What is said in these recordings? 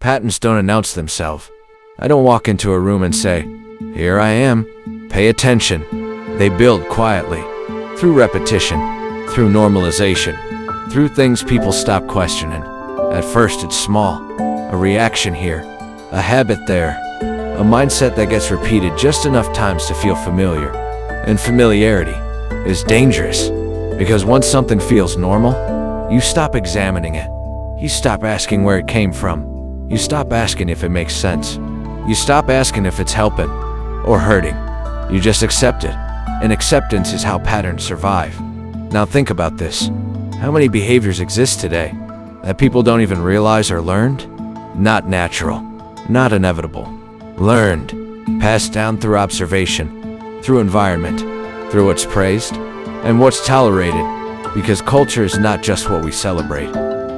Patterns don't announce themselves. I don't walk into a room and say, "Here I am, pay attention." They build quietly, through repetition, through normalization, through things people stop questioning. At first it's small, a reaction here, a habit there, a mindset that gets repeated just enough times to feel familiar. And familiarity is dangerous, because once something feels normal, you stop examining it. You stop asking where it came from. You stop asking if it makes sense. You stop asking if it's helping or hurting. You just accept it. And acceptance is how patterns survive. Now think about this. How many behaviors exist today that people don't even realize are learned? Not natural, not inevitable. Learned, passed down through observation, through environment, through what's praised and what's tolerated. Because culture is not just what we celebrate,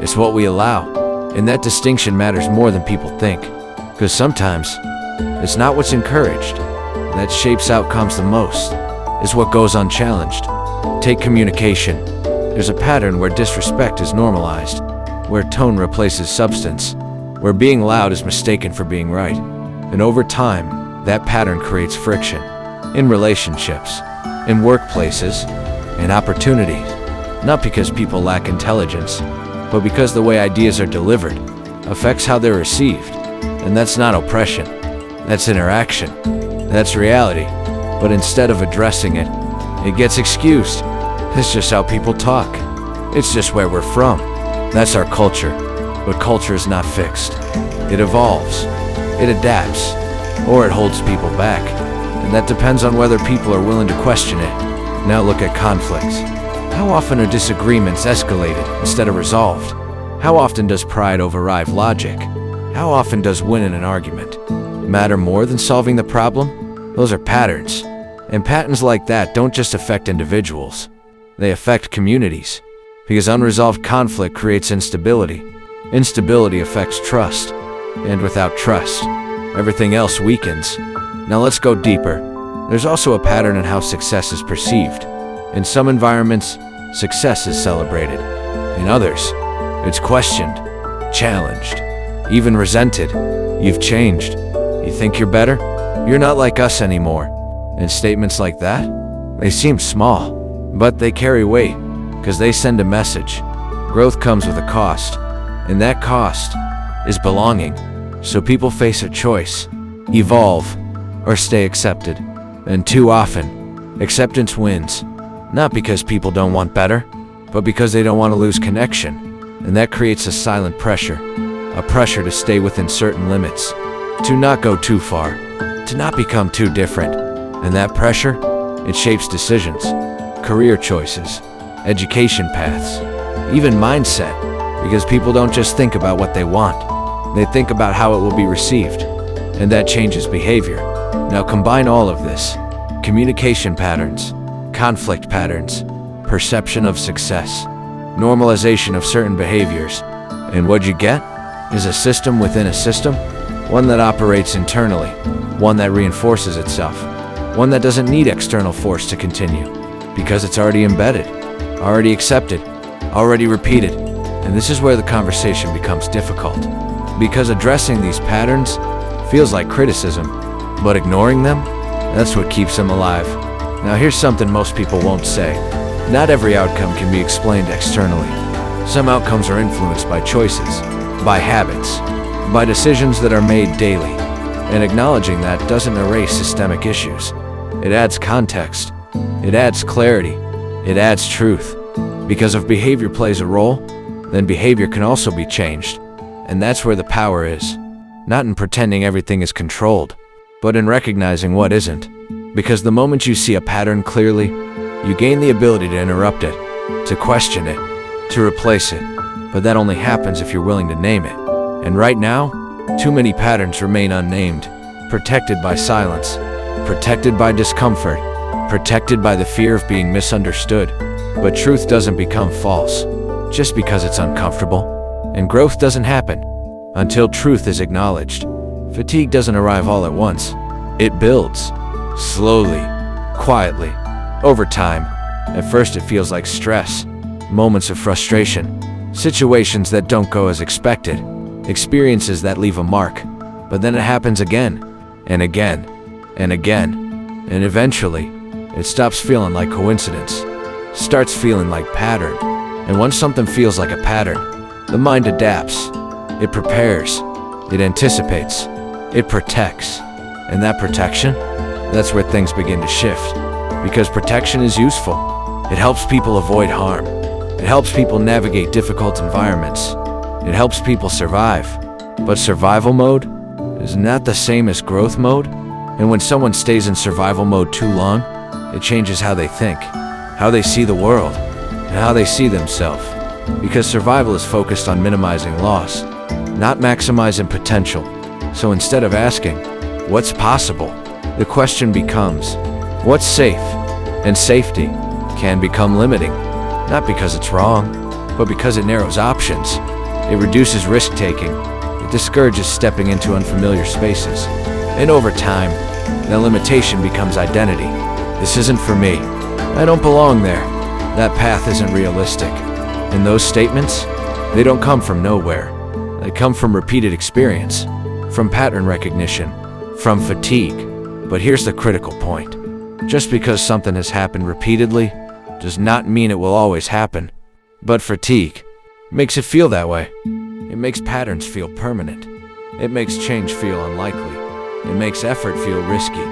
it's what we allow. And that distinction matters more than people think. Because sometimes, it's not what's encouraged that shapes outcomes the most. It's what goes unchallenged. Take communication. There's a pattern where disrespect is normalized, where tone replaces substance, where being loud is mistaken for being right. And over time, that pattern creates friction. In relationships, in workplaces, in opportunities. Not because people lack intelligence, but because the way ideas are delivered affects how they're received. And that's not oppression, that's interaction, that's reality. But instead of addressing it, it gets excused. It's just how people talk. It's just where we're from. That's our culture. But culture is not fixed. It evolves, it adapts, or it holds people back. And that depends on whether people are willing to question it. Now look at conflicts. How often are disagreements escalated instead of resolved? How often does pride override logic? How often does winning an argument matter more than solving the problem? Those are patterns. And patterns like that don't just affect individuals. They affect communities. Because unresolved conflict creates instability. Instability affects trust. And without trust, everything else weakens. Now let's go deeper. There's also a pattern in how success is perceived. In some environments, success is celebrated. In others, it's questioned, challenged, even resented. You've changed. You think you're better? You're not like us anymore. And statements like that? They seem small, but they carry weight, because they send a message. Growth comes with a cost, and that cost is belonging. So people face a choice: evolve or stay accepted. And too often, acceptance wins. Not because people don't want better, but because they don't want to lose connection. And that creates a silent pressure, a pressure to stay within certain limits, to not go too far, to not become too different. And that pressure, it shapes decisions, career choices, education paths, even mindset, because people don't just think about what they want, they think about how it will be received, and that changes behavior. Now combine all of this: communication patterns, conflict patterns, perception of success, normalization of certain behaviors, and what you get is a system within a system, one that operates internally, one that reinforces itself, one that doesn't need external force to continue, because it's already embedded, already accepted, already repeated. And this is where the conversation becomes difficult, because addressing these patterns feels like criticism, but ignoring them, that's what keeps them alive. Now here's something most people won't say. Not every outcome can be explained externally. Some outcomes are influenced by choices, by habits, by decisions that are made daily. And acknowledging that doesn't erase systemic issues. It adds context, it adds clarity, it adds truth. Because if behavior plays a role, then behavior can also be changed. And that's where the power is. Not in pretending everything is controlled, but in recognizing what isn't. Because the moment you see a pattern clearly, you gain the ability to interrupt it, to question it, to replace it. But that only happens if you're willing to name it. And right now, too many patterns remain unnamed, protected by silence, protected by discomfort, protected by the fear of being misunderstood. But truth doesn't become false just because it's uncomfortable. And growth doesn't happen until truth is acknowledged. Fatigue doesn't arrive all at once. It builds, slowly, quietly, over time. At first it feels like stress, moments of frustration, situations that don't go as expected. experiences that leave a mark. But then it happens again, and again, and again, and eventually, it stops feeling like coincidence, starts feeling like pattern. And once something feels like a pattern, the mind adapts, it prepares, it anticipates, it protects. And that protection, that's where things begin to shift. Because protection is useful. It helps people avoid harm. It helps people navigate difficult environments. It helps people survive. But survival mode is not the same as growth mode. And when someone stays in survival mode too long, it changes how they think, how they see the world, and how they see themselves. Because survival is focused on minimizing loss, not maximizing potential. So instead of asking, what's possible, the question becomes, what's safe? And safety can become limiting, not because it's wrong, but because it narrows options. It reduces risk-taking. It discourages stepping into unfamiliar spaces. And over time, that limitation becomes identity. This isn't for me. I don't belong there. That path isn't realistic. And those statements, they don't come from nowhere. They come from repeated experience, from pattern recognition, from fatigue. But here's the critical point. Just because something has happened repeatedly does not mean it will always happen. But fatigue makes it feel that way. It makes patterns feel permanent. It makes change feel unlikely. It makes effort feel risky.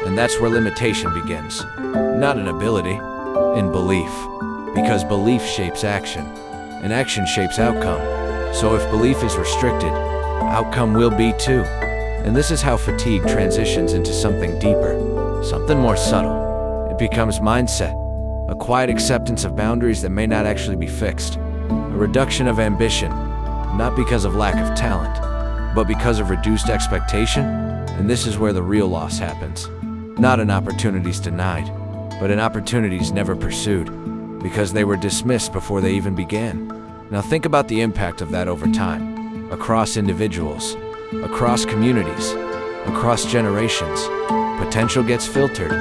And that's where limitation begins. Not in ability, in belief. Because belief shapes action, and action shapes outcome. So if belief is restricted, outcome will be too. And this is how fatigue transitions into something deeper, something more subtle. It becomes mindset, a quiet acceptance of boundaries that may not actually be fixed, a reduction of ambition, not because of lack of talent, but because of reduced expectation. And this is where the real loss happens. Not in opportunities denied, but in opportunities never pursued, because they were dismissed before they even began. Now think about the impact of that over time, across individuals, across communities, across generations. Potential gets filtered,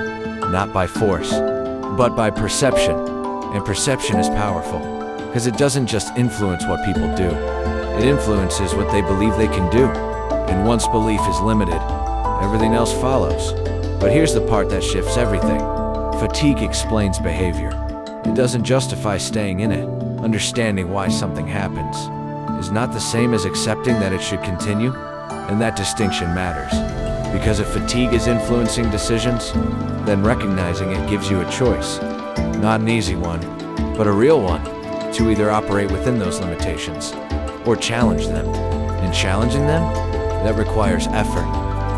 not by force, but by perception. And perception is powerful, because it doesn't just influence what people do, it influences what they believe they can do. And once belief is limited, everything else follows. But here's the part that shifts everything. Fatigue explains behavior. It doesn't justify staying in it. Understanding why something happens is not the same as accepting that it should continue, and that distinction matters. Because if fatigue is influencing decisions, then recognizing it gives you a choice. Not an easy one, but a real one, to either operate within those limitations or challenge them. And challenging them, that requires effort,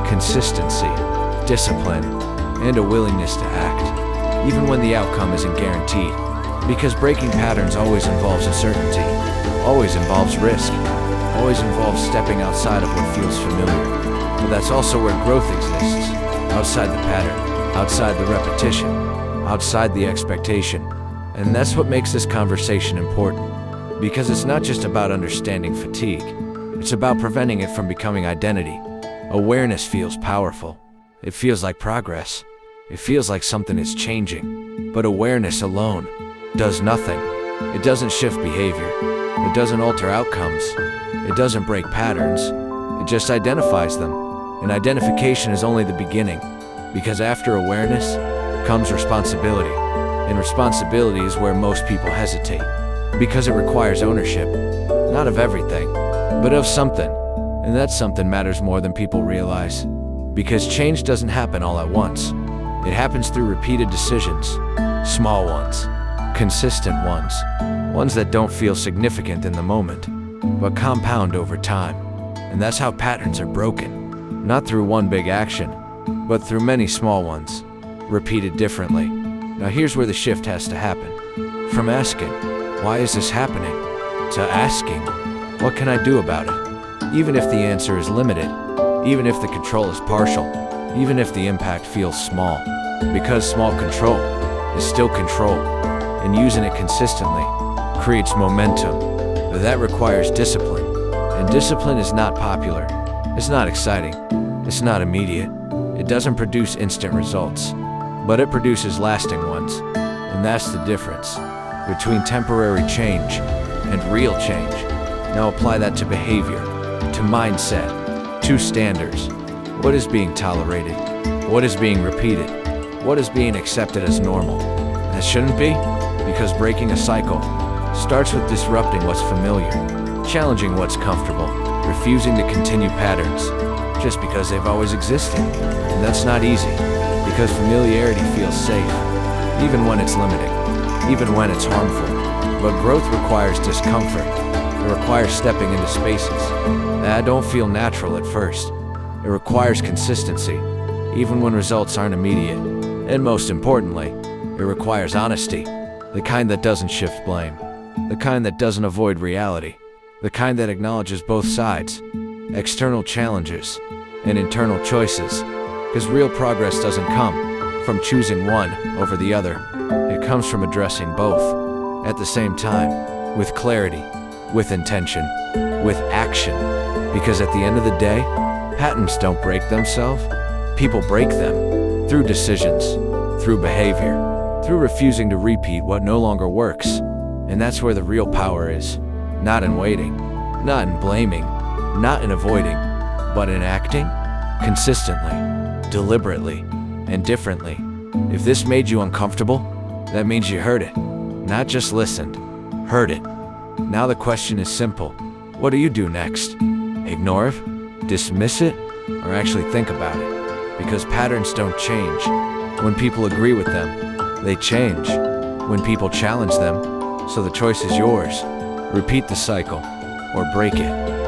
consistency, discipline, and a willingness to act, even when the outcome isn't guaranteed. Because breaking patterns always involves uncertainty, always involves risk, always involves stepping outside of what feels familiar. But that's also where growth exists, outside the pattern, outside the repetition, outside the expectation. And that's what makes this conversation important, because it's not just about understanding fatigue, it's about preventing it from becoming identity. Awareness feels powerful. It feels like progress. It feels like something is changing. But awareness alone does nothing. It doesn't shift behavior. It doesn't alter outcomes. It doesn't break patterns. It just identifies them. And identification is only the beginning, because after awareness comes responsibility. And responsibility is where most people hesitate, because it requires ownership, not of everything, but of something. And that something matters more than people realize, because change doesn't happen all at once. It happens through repeated decisions, small ones, consistent ones, ones that don't feel significant in the moment, but compound over time. And that's how patterns are broken, not through one big action, but through many small ones, repeated differently. Now here's where the shift has to happen. From asking, why is this happening, to asking, what can I do about it? Even if the answer is limited, even if the control is partial, even if the impact feels small. Because small control is still control, and using it consistently creates momentum. But that requires discipline, and discipline is not popular. It's not exciting. It's not immediate. It doesn't produce instant results, but it produces lasting ones. And that's the difference between temporary change and real change. Now apply that to behavior. to mindset, to standards. What is being tolerated? What is being repeated? What is being accepted as normal? That shouldn't be, because breaking a cycle starts with disrupting what's familiar, challenging what's comfortable, refusing to continue patterns just because they've always existed. And that's not easy, because familiarity feels safe, even when it's limiting, even when it's harmful. But growth requires discomfort. It requires stepping into spaces that don't feel natural at first. It requires consistency, even when results aren't immediate. And most importantly, it requires honesty, the kind that doesn't shift blame, the kind that doesn't avoid reality, the kind that acknowledges both sides, external challenges and internal choices. Because real progress doesn't come from choosing one over the other. It comes from addressing both at the same time, with clarity, with intention, with action. Because at the end of the day, patterns don't break themselves. People break them through decisions, through behavior, through refusing to repeat what no longer works. And that's where the real power is. Not in waiting, not in blaming, not in avoiding, but in acting consistently, deliberately, and differently. If this made you uncomfortable, that means you heard it. Not just listened, heard it. Now the question is simple. What do you do next? Ignore it? Dismiss it? Or actually think about it? Because patterns don't change when people agree with them. They change when people challenge them. So the choice is yours. Repeat the cycle or break it.